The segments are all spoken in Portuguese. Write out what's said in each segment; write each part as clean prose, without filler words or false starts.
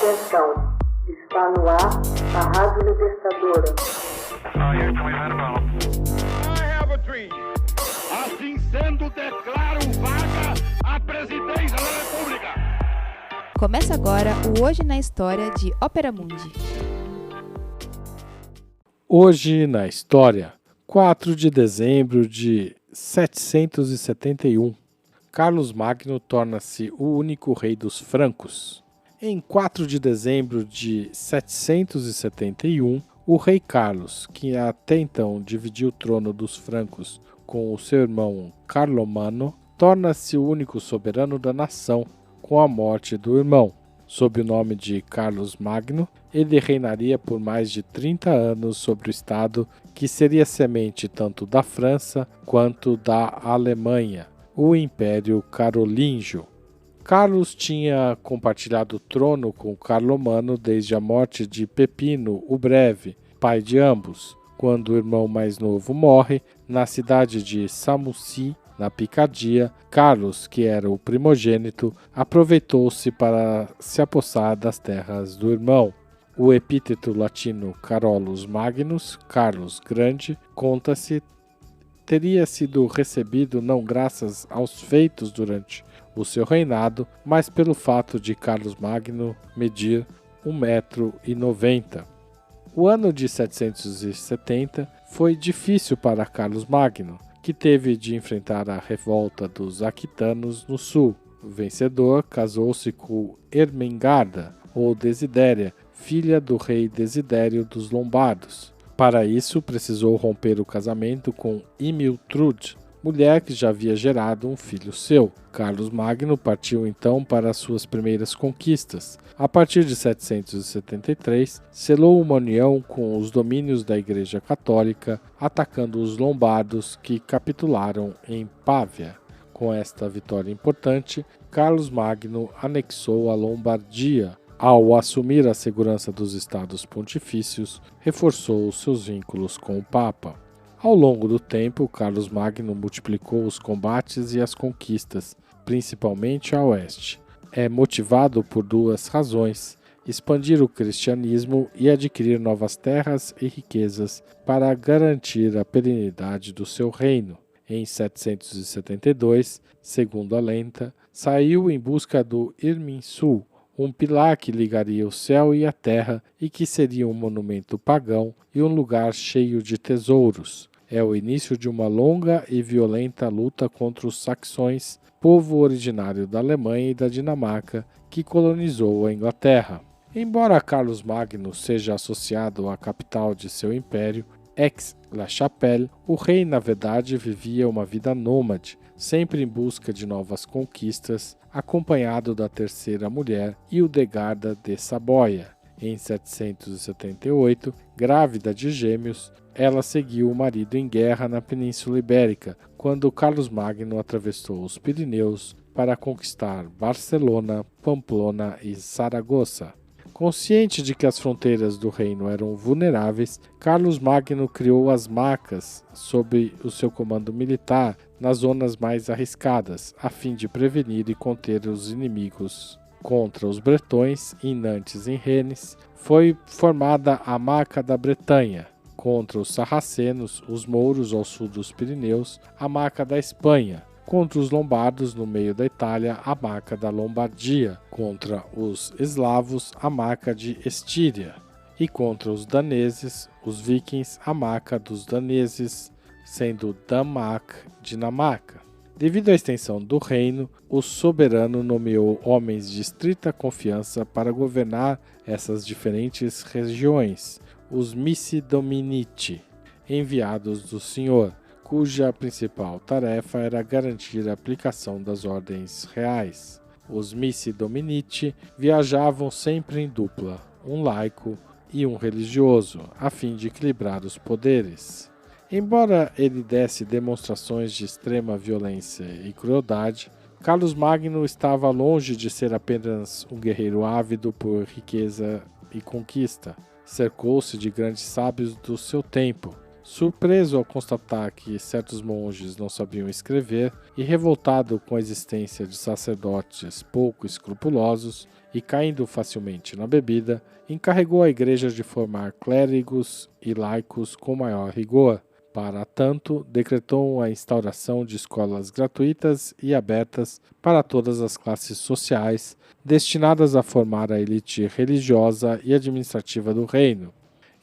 Atenção, está no ar a Rádio Libertadora. Assim sendo, declaro vaga a presidência da República. Começa agora o Hoje na História de Ópera Mundi. Hoje na História, 4 de dezembro de 771, Carlos Magno torna-se o único rei dos francos. Em 4 de dezembro de 771, o rei Carlos, que até então dividiu o trono dos francos com o seu irmão Carlomano, torna-se o único soberano da nação com a morte do irmão. Sob o nome de Carlos Magno, ele reinaria por mais de 30 anos sobre o estado que seria semente tanto da França quanto da Alemanha, o Império Carolíngio. Carlos tinha compartilhado o trono com Carlomano desde a morte de Pepino o Breve, pai de ambos. Quando o irmão mais novo morre, na cidade de Samoussy, na Picardia, Carlos, que era o primogênito, aproveitou-se para se apossar das terras do irmão. O epíteto latino Carolus Magnus, Carlos Grande, conta-se, teria sido recebido não graças aos feitos durante o seu reinado, mas pelo fato de Carlos Magno medir 1,90 m. O ano de 770 foi difícil para Carlos Magno, que teve de enfrentar a revolta dos aquitanos no sul. O vencedor casou-se com Ermengarda, ou Desidéria, filha do rei Desidério dos Lombardos. Para isso, precisou romper o casamento com Imiltrude, mulher que já havia gerado um filho seu. Carlos Magno partiu então para suas primeiras conquistas. A partir de 773, selou uma união com os domínios da Igreja Católica, atacando os lombardos que capitularam em Pávia. Com esta vitória importante, Carlos Magno anexou a Lombardia. Ao assumir a segurança dos estados pontifícios, reforçou os seus vínculos com o Papa. Ao longo do tempo, Carlos Magno multiplicou os combates e as conquistas, principalmente a oeste. É motivado por duas razões: expandir o cristianismo e adquirir novas terras e riquezas para garantir a perenidade do seu reino. Em 772, segundo a lenda, saiu em busca do Irminsul, um pilar que ligaria o céu e a terra e que seria um monumento pagão e um lugar cheio de tesouros. É o início de uma longa e violenta luta contra os saxões, povo originário da Alemanha e da Dinamarca, que colonizou a Inglaterra. Embora Carlos Magno seja associado à capital de seu império, Aix-la-Chapelle, o rei na verdade vivia uma vida nômade, sempre em busca de novas conquistas, acompanhado da terceira mulher, Hildegarda de Saboia. Em 778, grávida de gêmeos, ela seguiu o marido em guerra na Península Ibérica, quando Carlos Magno atravessou os Pirineus para conquistar Barcelona, Pamplona e Saragoça. Consciente de que as fronteiras do reino eram vulneráveis, Carlos Magno criou as marcas sob o seu comando militar nas zonas mais arriscadas, a fim de prevenir e conter os inimigos. Contra os bretões, em Nantes e em Rennes, foi formada a Marca da Bretanha. Contra os sarracenos, os mouros ao sul dos Pirineus, a Marca da Espanha. Contra os lombardos, no meio da Itália, a Marca da Lombardia. Contra os eslavos, a Marca de Estíria. E contra os daneses, os vikings, a Marca dos daneses, sendo Danmark, Dinamarca. Devido à extensão do reino, o soberano nomeou homens de estrita confiança para governar essas diferentes regiões, os Missi Dominici, enviados do Senhor, cuja principal tarefa era garantir a aplicação das ordens reais. Os Missi Dominici viajavam sempre em dupla, um laico e um religioso, a fim de equilibrar os poderes. Embora ele desse demonstrações de extrema violência e crueldade, Carlos Magno estava longe de ser apenas um guerreiro ávido por riqueza e conquista. Cercou-se de grandes sábios do seu tempo. Surpreso ao constatar que certos monges não sabiam escrever e revoltado com a existência de sacerdotes pouco escrupulosos, e caindo facilmente na bebida, encarregou a igreja de formar clérigos e laicos com maior rigor. Para tanto, decretou a instauração de escolas gratuitas e abertas para todas as classes sociais, destinadas a formar a elite religiosa e administrativa do reino.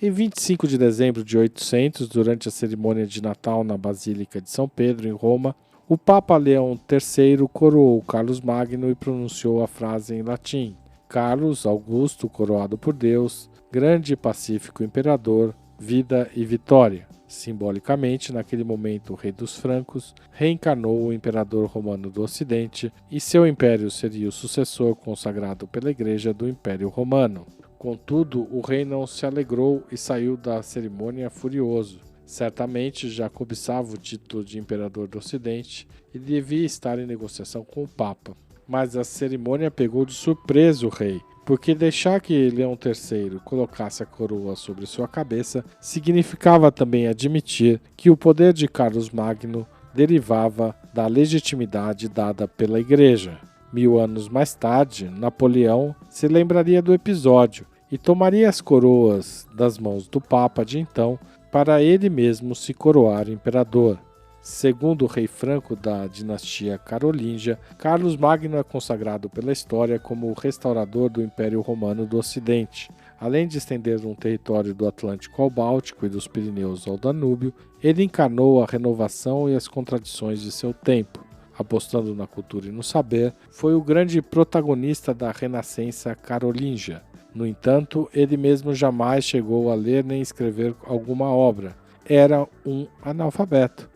Em 25 de dezembro de 800, durante a cerimônia de Natal na Basílica de São Pedro, em Roma, o Papa Leão III coroou Carlos Magno e pronunciou a frase em latim: Carlos Augusto, coroado por Deus, grande e pacífico imperador, vida e vitória. Simbolicamente, naquele momento, o rei dos francos reencarnou o imperador romano do Ocidente e seu império seria o sucessor consagrado pela Igreja do Império Romano. Contudo, o rei não se alegrou e saiu da cerimônia furioso. Certamente já cobiçava o título de imperador do Ocidente e devia estar em negociação com o Papa. Mas a cerimônia pegou de surpresa o rei, porque deixar que Leão III colocasse a coroa sobre sua cabeça significava também admitir que o poder de Carlos Magno derivava da legitimidade dada pela Igreja. 1000 anos mais tarde, Napoleão se lembraria do episódio e tomaria as coroas das mãos do Papa de então para ele mesmo se coroar imperador. Segundo o rei franco da dinastia carolíngia, Carlos Magno é consagrado pela história como o restaurador do Império Romano do Ocidente. Além de estender um território do Atlântico ao Báltico e dos Pirineus ao Danúbio, ele encarnou a renovação e as contradições de seu tempo. Apostando na cultura e no saber, foi o grande protagonista da Renascença carolíngia. No entanto, ele mesmo jamais chegou a ler nem escrever alguma obra. Era um analfabeto.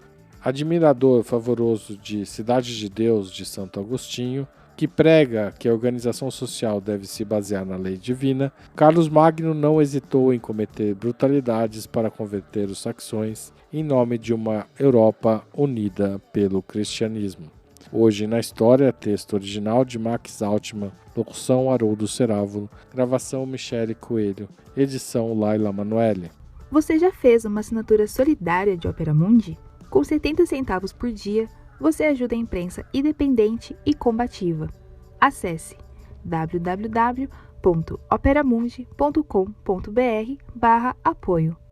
Admirador favoroso de Cidade de Deus de Santo Agostinho, que prega que a organização social deve se basear na lei divina, Carlos Magno não hesitou em cometer brutalidades para converter os saxões em nome de uma Europa unida pelo cristianismo. Hoje na História, texto original de Max Altman, locução Haroldo Cerávulo, gravação Michele Coelho, edição Laila Manoeli. Você já fez uma assinatura solidária de Opera Mundi? Com 70 centavos por dia, você ajuda a imprensa independente e combativa. Acesse www.operamundi.com.br/apoio.